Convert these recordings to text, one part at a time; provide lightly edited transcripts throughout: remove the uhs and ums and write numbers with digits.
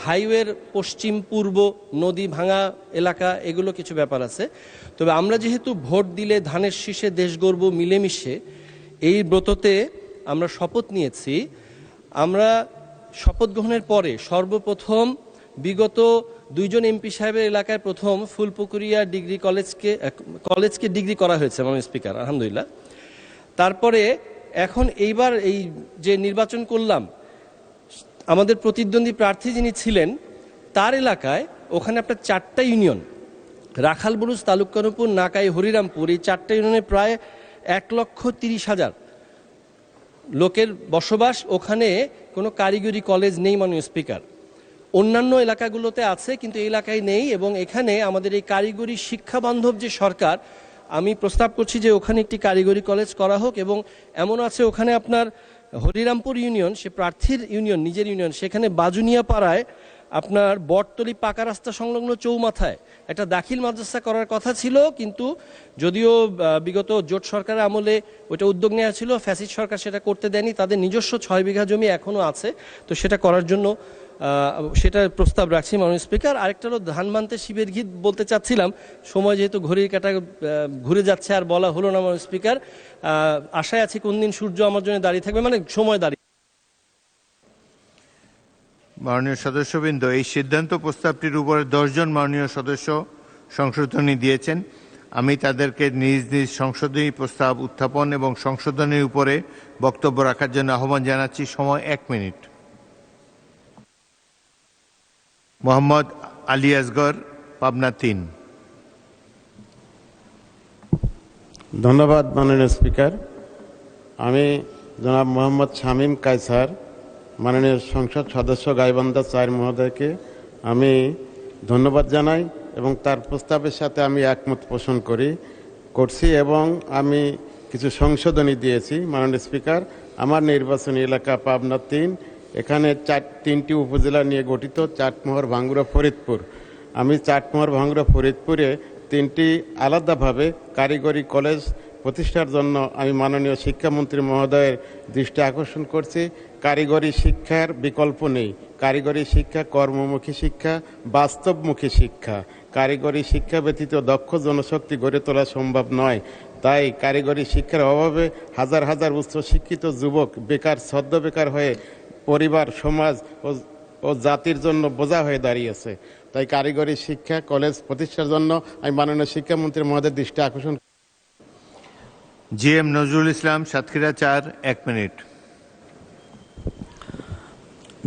হাইওয়ের পশ্চিম পূর্ব নদী ভাঙা এলাকা, এগুলো কিছু ব্যাপার আছে। তবে আমরা যেহেতু ভোট দিলে ধানের শীষে দেশ গড়ব মিলেমিশে, এই ব্রততে আমরা শপথ নিয়েছি। আমরা শপথ গ্রহণের পরে সর্বপ্রথম বিগত দুইজন এমপি সাহেবের এলাকায় প্রথম ফুলপুকুরিয়া ডিগ্রি কলেজকে ডিগ্রি করা হয়েছে মাননীয় স্পিকার, আলহামদুলিল্লাহ। তারপরে এখন এইবার এই যে নির্বাচন করলাম, আমাদের প্রতিদ্বন্দ্বী প্রার্থী যিনি ছিলেন তার এলাকায় ওখানে আপনার 4টা ইউনিয়ন, রাখালবুরুজ, তালুকানুপুর, নাকাই, হরিরামপুর, এই 4টা ইউনিয়নে প্রায় 1,30,000 লোকের বসবাস। ওখানে কোনো কারিগরি কলেজ নেই মাননীয় স্পিকার। অন্যান্য এলাকাগুলোতে আছে কিন্তু এই এলাকায় নেই, এবং এখানে আমাদের এই কারিগরি শিক্ষা বান্ধব যে সরকার, আমি প্রস্তাব করছি যে ওখানে একটি কারিগরি কলেজ করা হোক। এবং এমন আছে ওখানে আপনার হরিরামপুর ইউনিয়ন, সে প্রার্থীর ইউনিয়ন, নিজের ইউনিয়ন, সেখানে বাজুনিয়া পাড়ায় আপনার বটতলি পাকা রাস্তা সংলগ্ন চৌমাথায় একটা দাখিল মাদ্রাসা করার কথা ছিল, কিন্তু যদিও বিগত জোট সরকারের আমলে ওটা উদ্যোগ নেওয়া ছিল, ফ্যাসিস্ট সরকার সেটা করতে দেয়নি। তাদের নিজস্ব 6 বিঘা জমি এখনও আছে, তো সেটা করার জন্য সেটা প্রস্তাব রাখছি মাননীয় স্পিকার। আরেকটা হলো ধানমান্তে শিবের গীত বলতে চাচ্ছিলাম, সময় যেহেতু ঘড়ির কাঁটা ঘুরে যাচ্ছে আর বলা হলো না মাননীয় স্পিকার। আশায় আছি কোন দিন সূর্য আমার জন্য দাঁড়িয়ে থাকবে, মানে সময় দাঁড়িয়ে। মাননীয় সদস্যবৃন্দ, এই সিদ্ধান্ত প্রস্তাবটির উপরে 10 জন মাননীয় সদস্য সংশোধনী দিয়েছেন। আমি তাদেরকে নিজ নিজ সংশোধনী প্রস্তাব উত্থাপন এবং সংশোধনীর উপরে বক্তব্য রাখার জন্য আহ্বান জানাচ্ছি। সময় 1 মিনিট। মোহাম্মদ আলী আসগর, পাবনা 3। ধন্যবাদ মাননীয় স্পিকার। আমি জনাব মোহাম্মদ শামীম কায়সার, মাননীয় সংসদ সদস্য গাইবান্ধা 4 মহোদয়কে আমি ধন্যবাদ জানাই এবং তার প্রস্তাবের সাথে আমি একমত পোষণ করছি এবং আমি কিছু সংশোধনী দিয়েছি। মাননীয় স্পিকার, আমার নির্বাচনী এলাকা পাবনা 3, এখানে 3টি উপজেলা নিয়ে গঠিত, চাটমোহর, ভাঙ্গুড়া, ফরিদপুর। আমি চাটমোহর, ভাঙ্গুড়া, ফরিদপুরে 3টি আলাদাভাবে কারিগরি কলেজ প্রতিষ্ঠার জন্য আমি মাননীয় শিক্ষামন্ত্রী মহোদয়ের দৃষ্টি আকর্ষণ করছি। কারিগরি শিক্ষার বিকল্প নেই। কারিগরি শিক্ষা কর্মমুখী শিক্ষা, বাস্তবমুখী শিক্ষা। কারিগরি শিক্ষা ব্যতীত দক্ষ জনশক্তি গড়ে তোলা সম্ভব নয়। তাই কারিগরি শিক্ষার অভাবে হাজার হাজার উচ্চশিক্ষিত যুবক বেকার, ছদ্ম বেকার হয়ে পরিবার, সমাজ ও জাতির জন্য বোঝা হয়ে দাঁড়িয়েছে। তাই কারিগরি শিক্ষা কলেজ প্রতিষ্ঠার জন্য আমি মাননীয় শিক্ষামন্ত্রী মহোদয়ের দৃষ্টি আকর্ষণ। GM Nazrul Islam, Satkhira 4, 1 minute.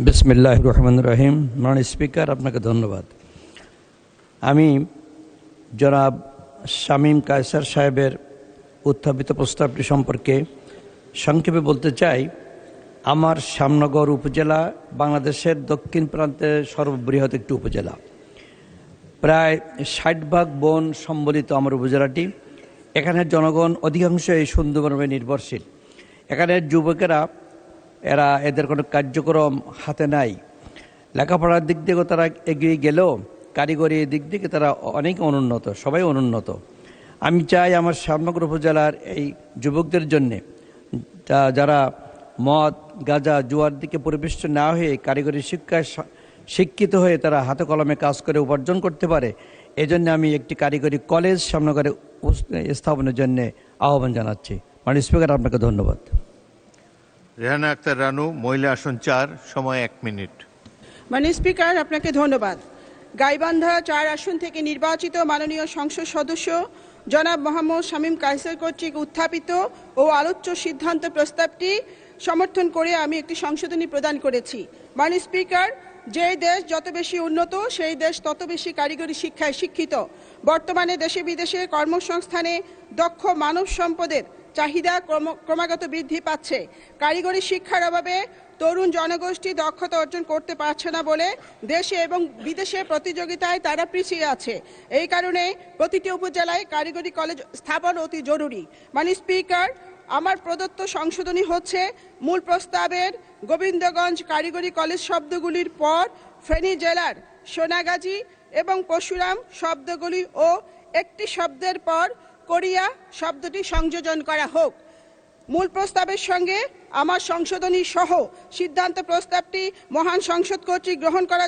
বিসমিল্লাহির রহমানির রহিম। মাননীয় স্পিকার, আপনাকে ধন্যবাদ। আমি জনাব শামীম কায়সার সাহেবের উত্থাপিত প্রস্তাবটি সম্পর্কে সংক্ষেপে বলতে চাই। আমার শ্যামনগর উপজেলা বাংলাদেশের দক্ষিণ প্রান্তের সর্ববৃহৎ একটি উপজেলা। প্রায় 60 ভাগ বন সম্বলিত আমার উপজেলাটি। এখানের জনগণ অধিকাংশ এই সুন্দরবনে নির্ভরশীল। এখানের যুবকেরা এদের কোনো কার্যক্রম হাতে নাই। লেখাপড়ার দিক থেকে তারা এগিয়ে গেলেও কারিগরি দিক থেকে তারা অনেক অনুন্নত, সবাই অনুন্নত। আমি চাই আমার শ্যামনগর উপজেলার এই যুবকদের জন্যে, যারা মদ, গাঁজা, জুয়ার দিকে পরিবেষ্ট না হয়ে কারিগরি শিক্ষায় শিক্ষিত হয়ে তারা হাতে কলমে কাজ করে উপার্জন করতে পারে, এজন্য আমি একটি কারিগরি কলেজ শ্যামনগরে স্থাপনের জন্য আহ্বান জানাচ্ছি। মাননীয় স্পিকার, আপনাকে ধন্যবাদ। রেহানা আক্তার রানু, মহিলা আসন 4, সময় 1 মিনিট। মাননীয় স্পিকার, আপনাকে ধন্যবাদ। গাইবান্ধা 4 আসন থেকে নির্বাচিত মাননীয় সংসদ সদস্য জনাব মোহাম্মদ শামীম কায়সার কর্তৃক উত্থাপিত ও আলোচ্য সিদ্ধান্ত প্রস্তাবটি সমর্থন করে আমি একটি সংশোধনী প্রদান করেছি। মাননীয় স্পিকার, যে দেশ যত বেশি উন্নত সেই দেশ তত বেশি কারিগরি শিক্ষায় শিক্ষিত। বর্তমানে দেশে বিদেশে কর্মসংস্থানে দক্ষ মানব সম্পদের চাহিদা ক্রমাগত বৃদ্ধি পাচ্ছে। কারিগরি শিক্ষার অভাবে তরুণ জনগোষ্ঠী দক্ষতা অর্জন করতে পারছে না বলে দেশে এবং বিদেশে প্রতিযোগিতায় তারা পিছিয়ে আছে। এই কারণে প্রতিটি উপজেলায় কারিগরি কলেজ স্থাপন অতি জরুরি। মাননীয় স্পিকার, আমার প্রদত্ত সংশোধনী হচ্ছে মূল প্রস্তাবের গোবিন্দগঞ্জ কারিগরি কলেজ শব্দগুলির পর ফেনী জেলার সোনাগাজী এবং পরশুরাম শব্দগুলি ও একটি শব্দের পর কোরিয়া শব্দটি সংযোজন করা হোক। মূল প্রস্তাবের সঙ্গে আমার সংশোধনী সহ সিদ্ধান্ত প্রস্তাবটি মহান সংসদ কর্তৃক গ্রহণ করা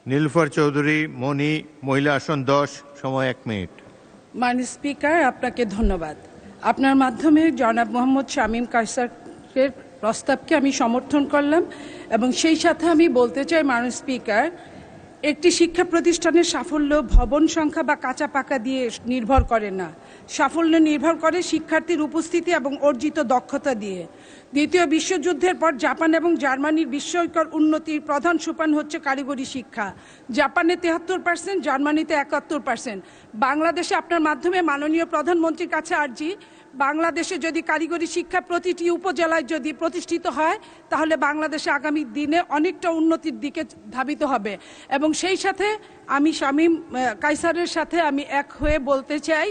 নীলুফার চৌধুরী মণি, মহিলা আসন 10, সময় 1 মিনিট। মাননীয় স্পিকার, আপনাকে ধন্যবাদ। আপনার মাধ্যমে জনাব মোহাম্মদ শামীম কায়সারের প্রস্তাবকে আমি সমর্থন করলাম এবং সেই সাথে আমি বলতে চাই মাননীয় স্পিকার, একটি শিক্ষা প্রতিষ্ঠানের সাফল্য ভবন সংখ্যা বা কাঁচা পাকা দিয়ে নির্ভর করে না। সাফল্য নির্ভর করে শিক্ষার্থীর উপস্থিতি এবং অর্জিত দক্ষতা দিয়ে। দ্বিতীয় বিশ্বযুদ্ধের পর জাপান এবং জার্মানির বিস্ময়কর উন্নতির প্রধান সোপান হচ্ছে কারিগরি শিক্ষা। জাপানে 73%, জার্মানিতে 71%। বাংলাদেশে আপনার মাধ্যমে মাননীয় প্রধানমন্ত্রীর কাছে আর্জি, বাংলাদেশে যদি কারিগরি শিক্ষা প্রতিটি উপজেলায় যদি প্রতিষ্ঠিত হয় তাহলে বাংলাদেশে আগামী দিনে অনেকটা উন্নতির দিকে ধাবিত হবে। এবং সেই সাথে আমি শামীম কায়সারের সাথে আমি এক হয়ে বলতে চাই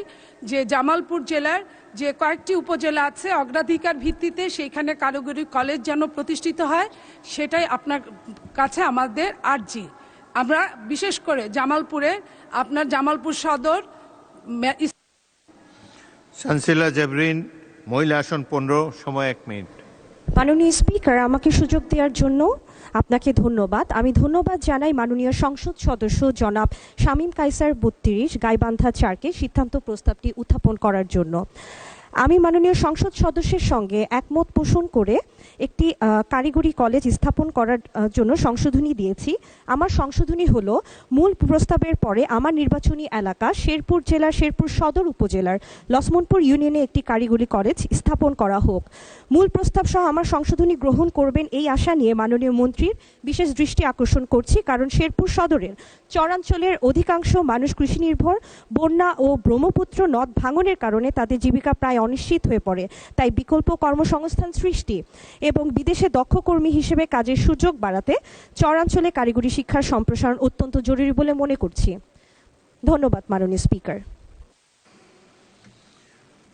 যে জামালপুর জেলার যে কয়েকটি উপজেলা আছে অগ্রাধিকার ভিত্তিতে সেইখানে কারিগরি কলেজ যেন প্রতিষ্ঠিত হয়, সেটাই আপনার কাছে আমাদের আর্জি। আমরা বিশেষ করে জামালপুরে আপনার জামালপুর সদর সানসিলা জাবরিন, মহিলা আসন 15, সময় 1 মিনিট। মাননীয় স্পিকার, আমাকে সুযোগ দেওয়ার জন্য আপনাকে ধন্যবাদ। আমি ধন্যবাদ জানাই মাননীয় সংসদ সদস্য জনাব শামীম কায়সার 32 গাইবান্ধা 4কে সিদ্ধান্ত প্রস্তাবটি উত্থাপন করার জন্য। আমি মাননীয় সংসদ সদস্যের সঙ্গে একমত পোষণ করে একটি কারিগরি কলেজ স্থাপন করার জন্য সংশোধনী দিয়েছি। আমার সংশোধনী হলো, মূল প্রস্তাবের পরে আমার নির্বাচনী এলাকা শেরপুর জেলার শেরপুর সদর উপজেলার লছমনপুর ইউনিয়নে একটি কারিগরি কলেজ স্থাপন করা হোক। মূল প্রস্তাব সহ আমার সংশোধনী গ্রহণ করবেন এই আশা নিয়ে মাননীয় মন্ত্রীর বিশেষ দৃষ্টি আকর্ষণ করছি, কারণ শেরপুর সদরের চরাঞ্চলের অধিকাংশ মানুষ কৃষি নির্ভর। বন্যা ও ব্রহ্মপুত্র নদ ভাঙনের কারণে তাদের জীবিকা প্রায় অনিশ্চিত হয়ে পড়ে। তাই বিকল্প কর্মসংস্থান সৃষ্টি এবং বিদেশে দক্ষ কর্মী হিসেবে কাজের সুযোগ বাড়াতে চরাঞ্চলে কারিগরি শিক্ষার সম্প্রসারণ অত্যন্ত জরুরি বলে মনে করছি। ধন্যবাদ মাননীয় স্পিকার।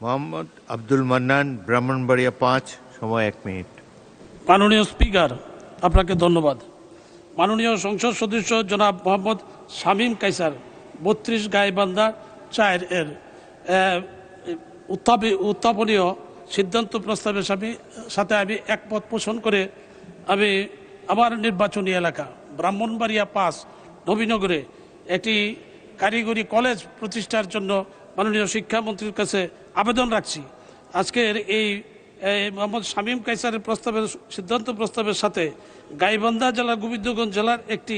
মোহাম্মদ আব্দুল মান্নান, ব্রাহ্মণবাড়িয়া 5, সময় 1 মিনিট। মাননীয় স্পিকার, আপনাকে ধন্যবাদ। মাননীয় সংসদ সদস্য জনাব মোহাম্মদ শামীম কায়সার 32 গাইবান্ধা 4 এর উত্থাপনীয় সিদ্ধান্ত প্রস্তাবের সাথে আমি একমত পোষণ করে আমি আমার নির্বাচনী এলাকা ব্রাহ্মণবাড়িয়া 5 নবীনগরে একটি কারিগরি কলেজ প্রতিষ্ঠার জন্য মাননীয় শিক্ষামন্ত্রীর কাছে আবেদন রাখছি। আজকের এই মোহাম্মদ শামীম কায়সারের সিদ্ধান্ত প্রস্তাবের সাথে গাইবান্ধা জেলার গোবিন্দগঞ্জ জেলার একটি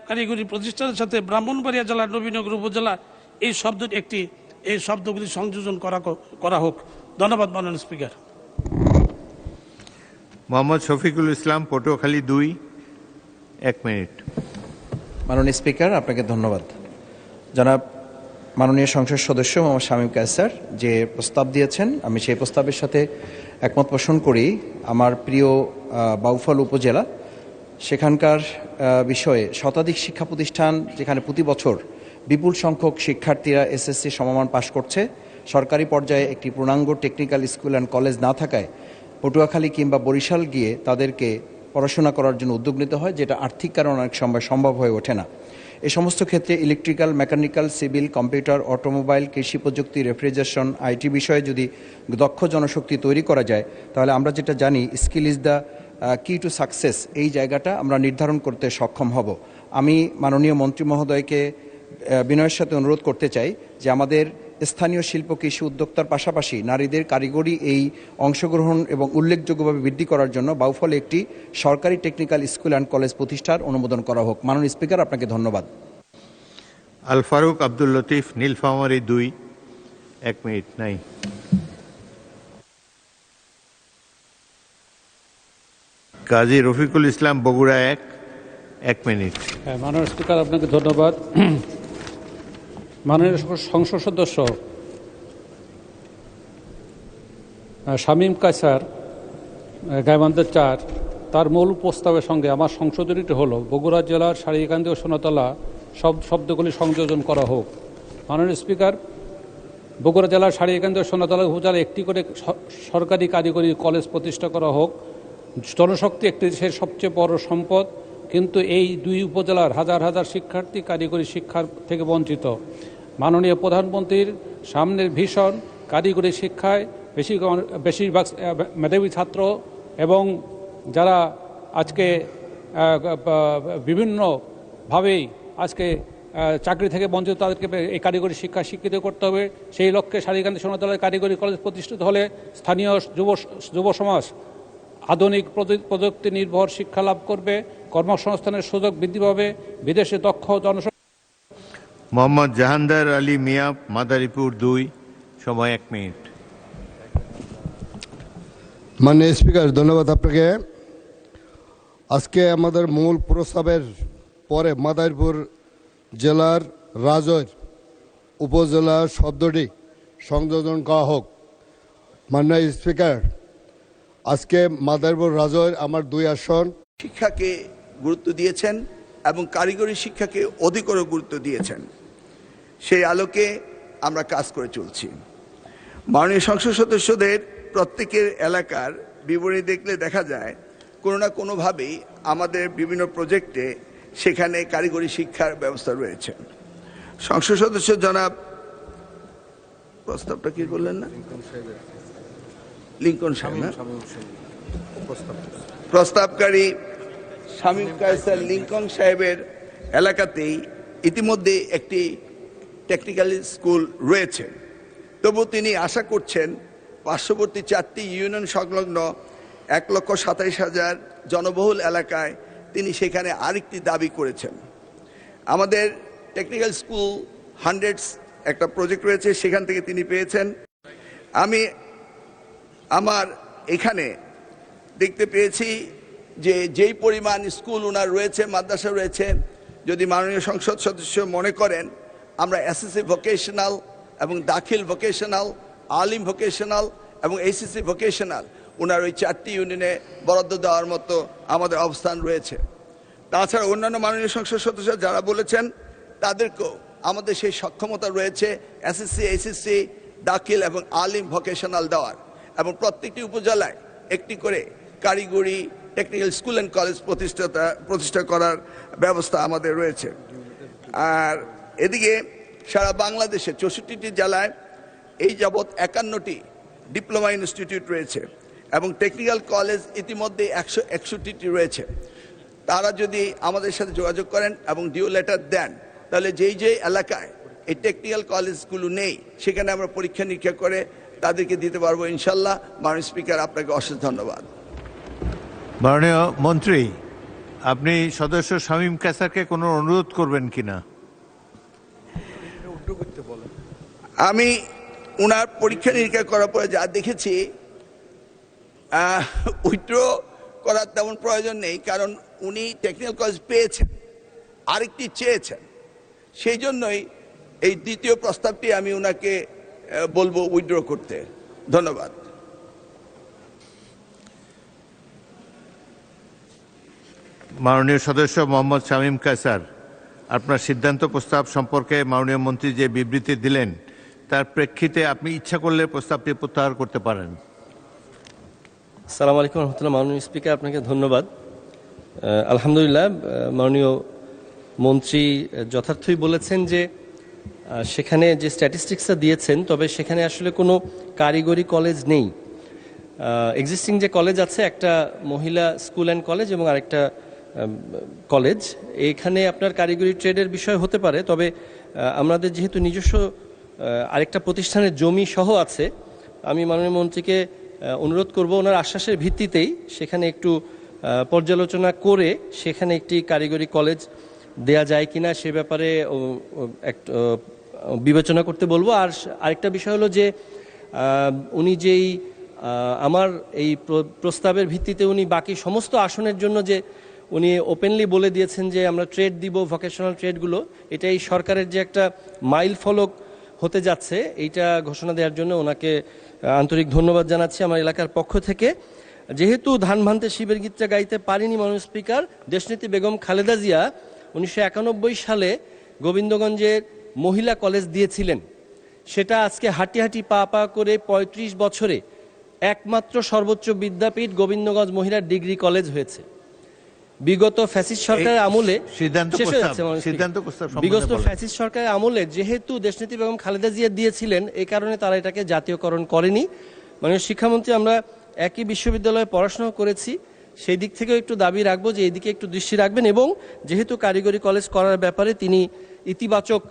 কারিগরি প্রতিষ্ঠানের সাথে ব্রাহ্মণবাড়িয়া জেলার নবীনগর উপজেলা এই শব্দগুলি সংযোজন করা হোক। ধন্যবাদ মাননীয় স্পিকার। মোহাম্মদ শফিকুল ইসলাম, পটুয়াখালী 2, 1 মিনিট। মাননীয় স্পিকার, আপনাকে ধন্যবাদ। জনাব মাননীয় সংসদ সদস্য মোহাম্মদ শামীম কায়সার যে প্রস্তাব দিয়েছেন, আমি সেই প্রস্তাবের সাথে একমত পোষণ করি। আমার প্রিয় বাউফল উপজেলা, সেখানকার বিষয়ে শতাধিক শিক্ষা প্রতিষ্ঠান যেখানে প্রতি বছর বিপুল সংখ্যক শিক্ষার্থীরা এসএসসি সমমান পাশ করছে, সরকারি পর্যায়ে একটি পূর্ণাঙ্গ টেকনিক্যাল স্কুল অ্যান্ড কলেজ না থাকায় পটুয়াখালী কিংবা বরিশাল গিয়ে তাদেরকে পড়াশোনা করার জন্য উদ্যোগ নিতে হয়, যেটা আর্থিক কারণে অনেক সময় সম্ভব হয়ে ওঠে না। এই সমস্ত ক্ষেত্রে electrical, mechanical, civil, computer, automobile, কৃষি প্রযুক্তি, রেফ্রিজারেশন, আইটি বিষয়ে যদি দক্ষ জনশক্তি তৈরি করা যায়, তাহলে আমরা যেটা জানি স্কিল ইজ দ্য কি টু সাকসেস, এই জায়গাটা আমরা নির্ধারণ করতে সক্ষম হব। আমি মাননীয় মন্ত্রী মহোদয়কে বিনয়ের সাথে অনুরোধ করতে চাই যে আমাদের স্থানীয় শিল্প কৃষি উদ্যোক্তার পাশাপাশি নারীদের কারিগরি এই অংশগ্রহণ এবং উল্লেখযোগ্যভাবে বৃদ্ধি করার জন্য বাউফলে একটি সরকারি টেকনিক্যাল স্কুল অ্যান্ড কলেজ প্রতিষ্ঠার অনুমোদন করা হোক। মাননীয় স্পিকার, আপনাকে ধন্যবাদ। আল ফারুক আব্দুল লতিফ, নীলফামারী 2, 1 মিনিট নাই। কাজী রফিকুল ইসলাম, বগুড়া 1 মিনিট। মাননীয় স্পিকার, আপনাকে ধন্যবাদ। মাননীয় সংসদ সদস্য শামীম কায়সার গাইবান্ধা 4 তার মূল প্রস্তাবের সঙ্গে আমার সংশোধনীটি হলো, বগুড়া জেলার সারিকান্দি ও সোনাতলা শব্দগুলি সংযোজন করা হোক। মাননীয় স্পিকার, বগুড়া জেলার সারিকান্দি ও সোনাতলা উপজেলায় একটি করে সরকারি কারিগরি কলেজ প্রতিষ্ঠা করা হোক। জনশক্তি একটি দেশের সবচেয়ে বড় সম্পদ, কিন্তু এই 2 উপজেলার হাজার হাজার শিক্ষার্থী কারিগরি শিক্ষার থেকে বঞ্চিত। মাননীয় প্রধানমন্ত্রীর সামনের ভীষণ কারিগরি শিক্ষায় বেশিরভাগ মেধাবী ছাত্র এবং যারা আজকে বিভিন্ন ভাবেই আজকে চাকরি থেকে বঞ্চিত তাদেরকে এই কারিগরি শিক্ষা শিক্ষিত করতে হবে। সেই লক্ষ্যে শারীরকান্তি সোনাতলায় কারিগরি কলেজ প্রতিষ্ঠিত হলে স্থানীয় যুব সমাজ আধুনিক প্রযুক্তি নির্ভর শিক্ষা লাভ করবে, কর্মসংস্থানের সুযোগ বৃদ্ধি পাবে, বিদেশে দক্ষ জনশক্তি। মোহাম্মদ জাহানদার আলী মিয়া, মাদারীপুর 2, সময় 1 মিনিট। মাননীয় স্পিকার, ধন্যবাদ আপনাকে। আজকে আমাদের মূল প্রস্তাবের পরে মাদারীপুর জেলার রাজৈর উপজেলা শব্দটি সংযোজন করা হোক। মাননীয় স্পিকার, আজকে মাদারীপুর রাজৈর আমার 2 আসন। শিক্ষাকে গুরুত্ব দিয়েছেন এবং কারিগরি শিক্ষাকে অধিকতর গুরুত্ব দিয়েছেন, সেই আলোকে আমরা কাজ করে চলছি। মাননীয় সংসদ সদস্যদের প্রত্যেকের এলাকার বিবরণী দেখলে দেখা যায় কোনো না কোনোভাবেই আমাদের বিভিন্ন প্রজেক্টে সেখানে কারিগরি শিক্ষার ব্যবস্থা রয়েছে। সংসদ সদস্য জনাব প্রস্তাবটা কি বললেন না, লিঙ্কন সাহেব না, প্রস্তাবকারী শামীম কায়সার লিঙ্কন সাহেবের এলাকাতেই ইতিমধ্যে একটি টেকনিক্যাল স্কুল রয়েছে। তবু তিনি আশা করছেন পার্শ্ববর্তী 4টি ইউনিয়ন সংলগ্ন 1,27,000 জনবহুল এলাকায় তিনি সেখানে আরেকটি দাবি করেছেন। আমাদের টেকনিক্যাল স্কুল 100 একটা প্রজেক্ট রয়েছে, সেখান থেকে তিনি পেয়েছেন। আমি আমার এখানে দেখতে পেয়েছি যে যেই পরিমাণ স্কুল ওনার রয়েছে, মাদ্রাসা রয়েছে, যদি মাননীয় সংসদ সদস্য মনে করেন আমরা এসএসসি ভোকেশনাল এবং দাখিল ভোকেশনাল, আলিম ভোকেশনাল এবং এইচএসসি ভোকেশনাল ওনার ওই 4টি ইউনিয়নে বরাদ্দ দেওয়ার মতো আমাদের অবস্থান রয়েছে। তাছাড়া অন্যান্য মাননীয় সংসদ সদস্য যারা বলেছেন তাদেরকেও আমাদের সেই সক্ষমতা রয়েছে এসএসসি, এইচএসসি, দাখিল এবং আলিম ভোকেশনাল দেওয়ার, এবং প্রত্যেকটি উপজেলায় একটি করে কারিগরি টেকনিক্যাল স্কুল অ্যান্ড কলেজ প্রতিষ্ঠা করার ব্যবস্থা আমাদের রয়েছে। আর এদিকে সারা বাংলাদেশে 64টি জেলায় এই যাবৎ 51টি ডিপ্লোমা ইনস্টিটিউট রয়েছে এবং টেকনিক্যাল কলেজ ইতিমধ্যে 161টি রয়েছে। তারা যদি আমাদের সাথে যোগাযোগ করেন এবং ডিও লেটার দেন, তাহলে যেই এলাকায় এই টেকনিক্যাল কলেজগুলো নেই সেখানে আমরা পরীক্ষা নিরীক্ষা করে তাদেরকে দিতে পারবো ইনশাল্লাহ। মাননীয় স্পিকার, আপনাকে অশেষ ধন্যবাদ। মাননীয় মন্ত্রী, আপনি সদস্য শামীম কায়সারকে কোনো অনুরোধ করবেন কিনা? আমি ওনার পরীক্ষা নিরীক্ষা করার পরে যা দেখেছি উইথড্র করার তেমন প্রয়োজন নেই, কারণ উনি টেকনিক্যাল কলেজ পেয়েছেন, আরেকটি চেয়েছেন, সেই জন্যই এই দ্বিতীয় প্রস্তাবটি আমি ওনাকে বলবো উইথড্র করতে। ধন্যবাদ। মাননীয় সদস্য মোহাম্মদ শামীম কায়সার, আপনার সিদ্ধান্ত প্রস্তাব সম্পর্কে মাননীয় মন্ত্রী যে বিবৃতি দিলেন তার প্রেক্ষিতে আপনি ইচ্ছা করলে প্রস্তাবটি প্রত্যাহার করতে পারেন। আসসালামু আলাইকুম রহমতুল্লাহ। মাননীয় স্পিকার, আপনাকে ধন্যবাদ। আলহামদুলিল্লাহ, মাননীয় মন্ত্রী যথার্থই বলেছেন যে সেখানে যে স্ট্যাটিস্টিক্সটা দিয়েছেন, তবে সেখানে আসলে কোনো কারিগরি কলেজ নেই। এক্সিস্টিং যে কলেজ আছে, একটা মহিলা স্কুল অ্যান্ড কলেজ এবং আরেকটা কলেজ, এখানে আপনার কারিগরি ট্রেডের বিষয় হতে পারে, তবে আমাদের যেহেতু নিজস্ব আরেকটা প্রতিষ্ঠানের জমি সহ আছে, আমি মাননীয় মন্ত্রীকে অনুরোধ করব ওনার আশ্বাসের ভিত্তিতেই সেখানে একটু পর্যালোচনা করে সেখানে একটি কারিগরি কলেজ দেয়া যায় কিনা সে ব্যাপারে বিবেচনা করতে বলবো। আর আরেকটা বিষয় হলো যে উনি যেই আমার এই প্রস্তাবের ভিত্তিতে উনি বাকি সমস্ত আসনের জন্য যে উনি ওপেনলি বলে দিয়েছেন যে আমরা ট্রেড দিব, ভোকেশনাল ট্রেডগুলো, এটা এই সরকারের যে একটা মাইল ফলক হতে যাচ্ছে, এইটা ঘোষণা দেওয়ার জন্য ওনাকে আন্তরিক ধন্যবাদ জানাচ্ছি আমার এলাকার পক্ষ থেকে। যেহেতু ধান ভান্তে শিবের গীতটা গাইতে পারিনি মাননীয় স্পিকার, দেশনেত্রী বেগম খালেদা জিয়া 1991 সালে গোবিন্দগঞ্জের মহিলা কলেজ দিয়েছিলেন। সেটা আজকে হাঁটি হাঁটি পা পা করে 35 বছরে একমাত্র সর্বোচ্চ বিদ্যাপীঠ গোবিন্দগঞ্জ মহিলা ডিগ্রি কলেজ হয়েছে। বিগত ফ্যাসিস্ট সরকারের আমলে বিগত ফ্যাসিস্ট সরকারের আমলে যেহেতু দেশনেত্রী বেগম খালেদা জিয়া দিয়েছিলেন, এই কারণে তারা এটাকে জাতীয়করণ করেনি। মাননীয় শিক্ষামন্ত্রী, আমরা একই বিশ্ববিদ্যালয়ে পড়াশোনা করেছি, সেই দিক থেকেও একটু দাবি রাখবো যে এদিকে একটু দৃষ্টি রাখবেন, এবং যেহেতু কারিগরি কলেজ করার ব্যাপারে তিনি ইতিবাচক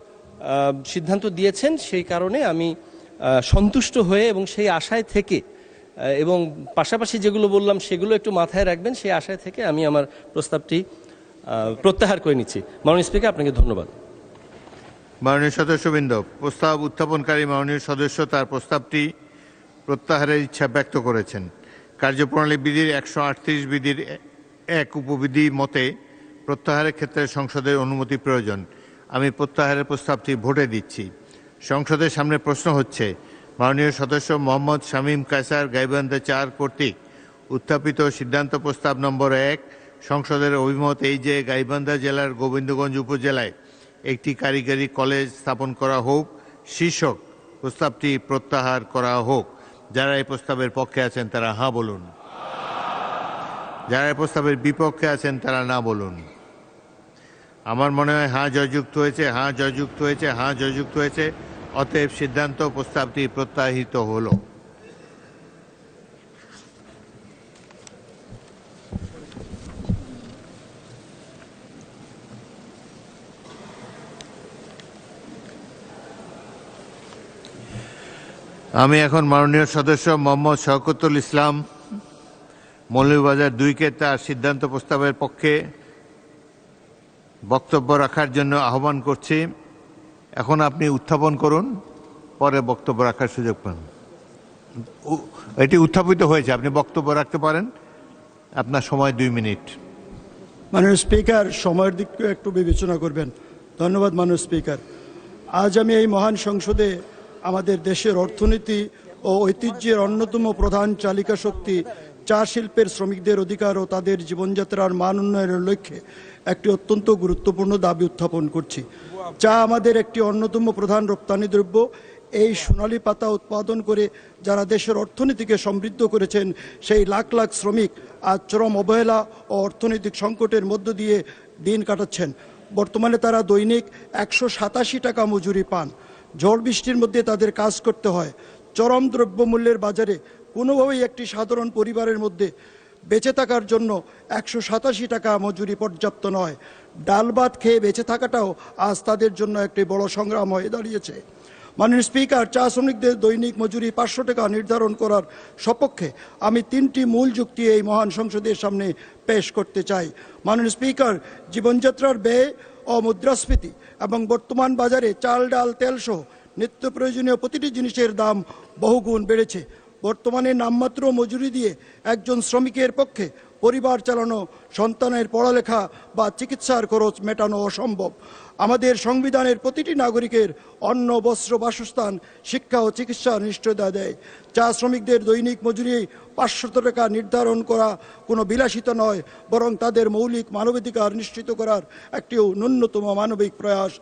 সিদ্ধান্ত দিয়েছেন, সেই কারণে আমি সন্তুষ্ট হয়ে এবং সেই আশায় থেকে এবং পাশাপাশি যেগুলো বললাম সেগুলো একটু মাথায় রাখবেন, সেই আশায় থেকে আমি আমার প্রস্তাবটি প্রত্যাহার করে নিচ্ছি। মাননীয় স্পিকার, আপনাকে ধন্যবাদ। মাননীয় সদস্যবৃন্দ, প্রস্তাব উত্থাপনকারী মাননীয় সদস্য তার প্রস্তাবটি প্রত্যাহারের ইচ্ছা ব্যক্ত করেছেন। কার্যপ্রণালী বিধির 138 বিধির 1 উপবিধি মতে প্রত্যাহারের ক্ষেত্রে সংসদের অনুমতি প্রয়োজন। আমি প্রত্যাহারের প্রস্তাবটি ভোটে দিচ্ছি। সংসদের সামনে প্রশ্ন হচ্ছে, মাননীয় সদস্য মোহাম্মদ শামীম কায়সার গাইবান্ধা 4 কর্তৃক উত্থাপিত সিদ্ধান্ত প্রস্তাব নম্বর 1, সংসদের অভিমত এই যে গাইবান্ধা জেলার গোবিন্দগঞ্জ উপজেলায় একটি কারিগরি কলেজ স্থাপন করা হোক শীর্ষক প্রস্তাবটি প্রত্যাহার করা হোক। যারা এই প্রস্তাবের পক্ষে আছেন তারা হ্যাঁ বলুন, যারা এই প্রস্তাবের বিপক্ষে আছেন তারা না বলুন। আমার মনে হয় হ্যাঁ জয়যুক্ত হয়েছে, হ্যাঁ জয়যুক্ত হয়েছে, হ্যাঁ জয়যুক্ত হয়েছে। অতএব সিদ্ধান্ত প্রস্তাবটি প্রত্যাহিত হলো। আমি এখন মাননীয় সদস্য মোহাম্মদ শওকতুল ইসলাম মৌলভীবাজার 2-কে তার সিদ্ধান্ত প্রস্তাবের পক্ষে বক্তব্য রাখার জন্য আহ্বান করছি। এখন আপনি উত্থাপন করুন, পরে বক্তব্য রাখার সুযোগ পান। এটি উত্থাপিত হয়েছে, আপনি বক্তব্য রাখতে পারেন। আপনার সময় 2 মিনিট। মাননীয় স্পিকার, সময়ের দিক একটু বিবেচনা করবেন। ধন্যবাদ মাননীয় স্পিকার। আজ আমি এই মহান সংসদে আমাদের দেশের অর্থনীতি ও ঐতিহ্যের অন্যতম প্রধান চালিকা শক্তি চা শিল্পের শ্রমিকদের অধিকার ও তাদের জীবনযাত্রার মান উন্নয়নের লক্ষ্যে একটি অত্যন্ত গুরুত্বপূর্ণ দাবি উত্থাপন করছি। চা আমাদের একটি অন্যতম প্রধান রপ্তানি দ্রব্য। এই সোনালী পাতা উৎপাদন করে যারা দেশের অর্থনীতিকে সমৃদ্ধ করেছেন, সেই লাখ লাখ শ্রমিক আজ চরম অবহেলা ও অর্থনৈতিক সংকটের মধ্য দিয়ে দিন কাটাচ্ছেন। বর্তমানে তারা দৈনিক 187 টাকা মজুরি পান। ঝড় বৃষ্টির মধ্যে তাদের কাজ করতে হয়। চরম দ্রব্যমূল্যের বাজারে কোনোভাবেই একটি সাধারণ পরিবারের মধ্যে বেঁচে থাকার জন্য 187 টাকা মজুরি পর্যাপ্ত নয়। ডাল ভাত খেয়ে বেঁচে থাকাটাও আজ তাদের জন্য একটি বড় সংগ্রাম হয়ে দাঁড়িয়েছে। মাননীয় স্পিকার, চা শ্রমিকদের দৈনিক মজুরি 500 টাকা নির্ধারণ করার সপক্ষে আমি 3টি মূল যুক্তি এই মহান সংসদের সামনে পেশ করতে চাই। মাননীয় স্পিকার, জীবনযাত্রার ব্যয় ও মুদ্রাস্ফীতি এবং বর্তমান বাজারে চাল, ডাল, তেলসহ নিত্য প্রয়োজনীয় প্রতিটি জিনিসের দাম বহুগুণ বেড়েছে। বর্তমানে নামমাত্র মজুরি দিয়ে একজন শ্রমিকের পক্ষে পরিবার চালানো, সন্তানের পড়ালেখা বা চিকিৎসার খরচ মেটানো অসম্ভব। আমাদের সংবিধানের প্রতিটি নাগরিকের অন্ন, বস্ত্র, বাসস্থান, শিক্ষা ও চিকিৎসার নিশ্চয়তা দেয়। চা শ্রমিকদের দৈনিক মজুরি 500 টাকা নির্ধারণ করা কোনো বিলাসিতা নয়, বরং তাদের মৌলিক মানবাধিকার নিশ্চিত করার একটি ন্যূনতম মানবিক প্রয়াস।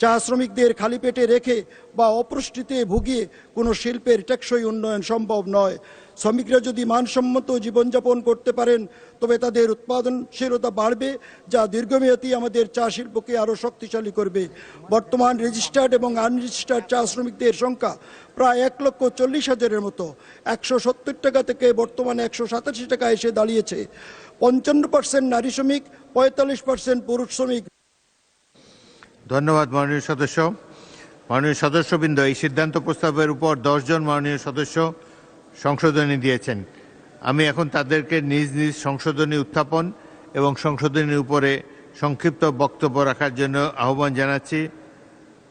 চা শ্রমিকদের খালি পেটে রেখে বা অপুষ্টিতে ভুগিয়ে কোনো শিল্পের টেকসই উন্নয়ন সম্ভব নয়। শ্রমিকরা যদি মানসম্মত জীবনযাপন করতে পারেন, তবে তাদের উৎপাদনশীলতা বাড়বে, যা দীর্ঘমেয়াদী আমাদের চা শিল্পকে আরও শক্তিশালী করবে। বর্তমান রেজিস্টার্ড এবং আনরেজিস্টার্ড চা শ্রমিকদের সংখ্যা প্রায় 1,40,000-এর মতো। 170 টাকা থেকে বর্তমানে 187 টাকা এসে দাঁড়িয়েছে। 55% নারী শ্রমিক, 45% পুরুষ শ্রমিক। ধন্যবাদ মাননীয় সদস্য। মাননীয় সদস্যবৃন্দ, এই সিদ্ধান্ত প্রস্তাবের উপর 10 জন মাননীয় সদস্য সংশোধনী দিয়েছেন। আমি এখন তাদেরকে নিজ নিজ সংশোধনী উত্থাপন এবং সংশোধনীর উপরে সংক্ষিপ্ত বক্তব্য রাখার জন্য আহ্বান জানাচ্ছি।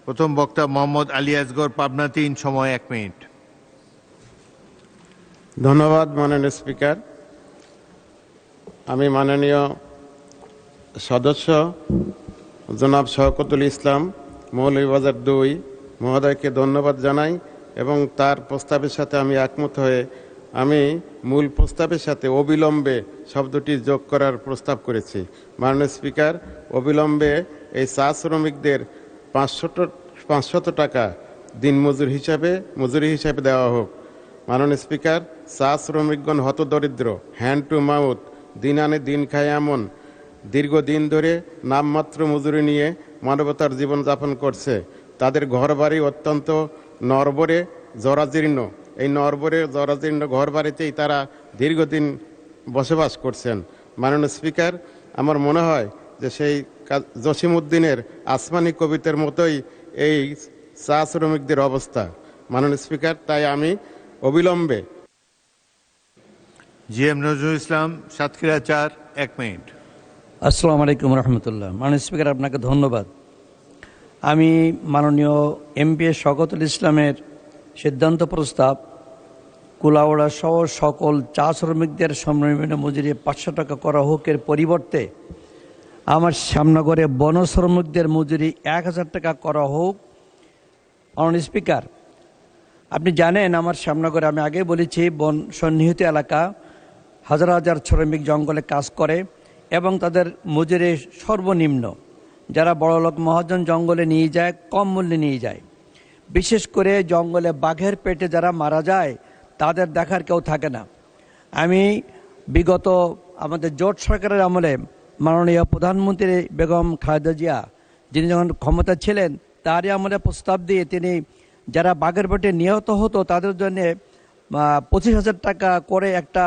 প্রথম বক্তা মোহাম্মদ আলী আসগর, পাবনা 3, সময় 1 মিনিট। ধন্যবাদ মাননীয় স্পিকার। আমি মাননীয় সদস্য জনাব শওকতুল ইসলাম মৌলভীবাজার 2 মহোদয়কে ধন্যবাদ জানাই এবং তার প্রস্তাবের সাথে আমি একমত হয়ে আমি মূল প্রস্তাবের সাথে অবিলম্বে শব্দটি যোগ করার প্রস্তাব করেছি। মাননীয় স্পিকার, অবিলম্বে এই চা শ্রমিকদের 500 টাকা দিন মজুরি হিসাবে দেওয়া হোক। মাননীয় স্পিকার, চা শ্রমিকগণ হতদরিদ্র, হ্যান্ড টু মাউথ, দিন আনে দিন খায় এমন দীর্ঘদিন ধরে নামমাত্র মজুরি নিয়ে মানবতার জীবনযাপন করছে। তাদের ঘরবাড়ি অত্যন্ত নড়বড়ে জরাজীর্ণ। এই নড়বড়ে জরাজীর্ণ ঘরবাড়িতেই তারা দীর্ঘদিন বসবাস করছেন। মাননীয় স্পিকার, আমার মনে হয় যে সেই জসিমউদ্দিনের আসমানি কবিতার মতোই এই চা শ্রমিকদের অবস্থা। মাননীয় স্পিকার, তাই আমি অবিলম্বে GM নজরুল ইসলাম, সাতক্ষীরা 4, 1 মিনিট। আসসালামু আলাইকুম রহমতুল্লাহ। মাননীয় স্পিকার, আপনাকে ধন্যবাদ। আমি মাননীয় এমপি শওকতুল ইসলামের সিদ্ধান্ত প্রস্তাব কুলাউড়া সহ সকল চা শ্রমিকদের সর্বনিম্ন মজুরি 500 টাকা করা হোকের পরিবর্তে আমার শ্যামনগরে বন শ্রমিকদের মজুরি 1000 টাকা করা হোক। মাননীয় স্পিকার, আপনি জানেন আমার শ্যামনগরে, আমি আগে বলেছি, বন সন্নিহিত এলাকা, হাজার হাজার শ্রমিক জঙ্গলে কাজ করে এবং তাদের মজুরি সর্বনিম্ন। যারা বড়লোক মহাজন জঙ্গলে নিয়ে যায়, কম মূল্যে নিয়ে যায়। বিশেষ করে জঙ্গলে বাঘের পেটে যারা মারা যায় তাদের দেখার কেউ থাকে না। আমি বিগত আমাদের জোট সরকারের আমলে মাননীয় প্রধানমন্ত্রী বেগম খালেদা জিয়া, যিনি যখন ক্ষমতা ছিলেন, তারই আমলে প্রস্তাব দিয়ে তিনি যারা বাঘের পেটে নিহত হতো তাদের জন্য 25,000 টাকা করে একটা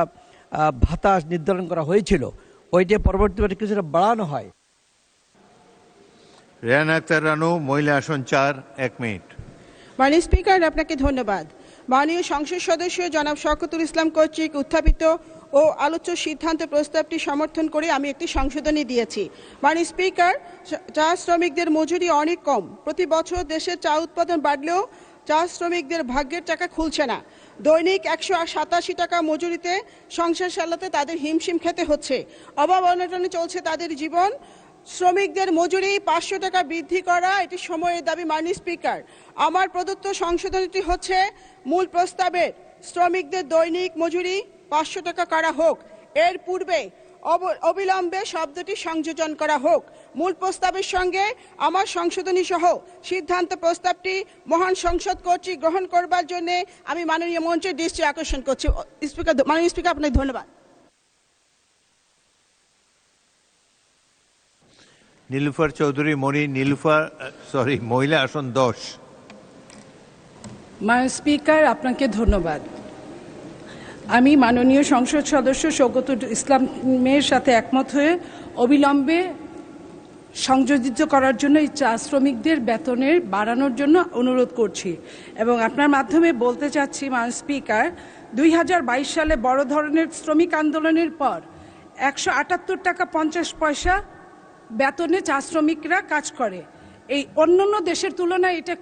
ভাতা নির্ধারণ করা হয়েছিল। ওইটা পরবর্তীতে কিছুটা বাড়ানো হয়। রেহানা আক্তার রানু, মহিলা আসন 4, 1 মিনিট। মাননীয় স্পিকার, আপনাকে ধন্যবাদ। মাননীয় সংসদ সদস্য জনাব শওকতুল ইসলাম কর্তৃক উত্থাপিত ও আলোচ্য সিদ্ধান্ত প্রস্তাবটি সমর্থন করে আমি একটি সংশোধনী দিয়েছি। মাননীয় স্পিকার, চা শ্রমিকদের মজুরি অনেক কম। প্রতি বছর দেশের চা উৎপাদন বাড়লেও চা শ্রমিকদের ভাগ্যের টাকা খুলছে না। দৈনিক 187 টাকা মজুরিতে সংসার চালাতে তাদের হিমশিম খেতে হচ্ছে। অভাব অনটনে চলছে তাদের জীবন। শ্রমিকদের মজুরি 500 টাকা বৃদ্ধি করা এটি সময়ের দাবি। মাননীয় স্পিকার, আমার প্রদত্ত সংশোধনীটি হচ্ছে মূল প্রস্তাবের শ্রমিকদের দৈনিক মজুরি 500 টাকা করা হোক, এর পূর্বে অবিলম্বে শব্দটি সংযোজন করা হোক। মূল প্রস্তাবের সঙ্গে আমার সংশোধনী সহ সিদ্ধান্ত প্রস্তাবটি মহান সংসদ কর্তৃক গ্রহণ করবার জন্য আমি মাননীয় মঞ্চের দৃষ্টি আকর্ষণ করছি। স্পিকার, মাননীয় স্পিকার, আপনাকে ধন্যবাদ। নীলুফার চৌধুরী মণি, মহিলা আসন 10। মাননীয় স্পিকার, আপনাকে ধন্যবাদ। আমি মাননীয় সংসদ সদস্য শওকতুল ইসলামের সাথে একমত হয়ে অবিলম্বে সংযোজিত করার জন্য এই চা শ্রমিকদের বেতনের বাড়ানোর জন্য অনুরোধ করছি এবং আপনার মাধ্যমে বলতে চাচ্ছি, মাননীয় স্পিকার, 2022 সালে বড় ধরনের শ্রমিক আন্দোলনের পর 178 টাকা 50 পয়সা বেতনে চা শ্রমিকরা কাজ করে। এই অন্যান্য দেশের তুলনায় এটা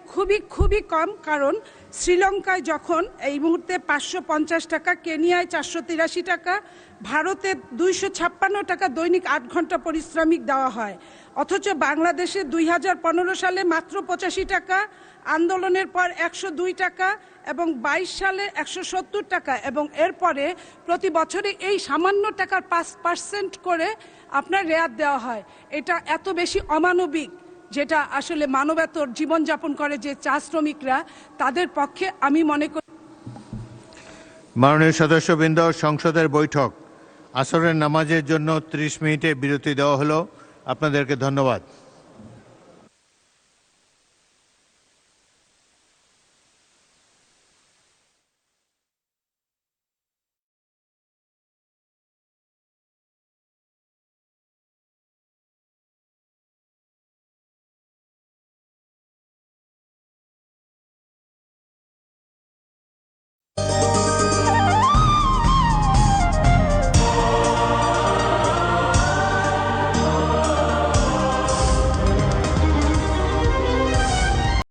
খুবই কম, কারণ শ্রীলঙ্কায় যখন এই মুহূর্তে 550 টাকা, কেনিয়ায় 483 টাকা, ভারতে 256 টাকা দৈনিক 8 ঘন্টা পরিশ্রমিক দেওয়া হয়। অথচ বাংলাদেশে 2015 সালে মাত্র 85 টাকা, আন্দোলনের পর 102 টাকা এবং 22 সালে 170 টাকা এবং এরপরে প্রতি বছরে এই সামান্য টাকার 5% করে আপনার রেয়াত দেওয়া হয়। এটা এত বেশি অমানবিক, যেটা আসলে মানবেতর জীবনযাপন করে যে চা শ্রমিকরা, তাদের পক্ষে আমি মনে করি। মাননীয় সদস্যবৃন্দ, সংসদের বৈঠক আসরের নামাজের জন্য 30 মিনিটের বিরতি দেওয়া হলো। আপনাদেরকে ধন্যবাদ।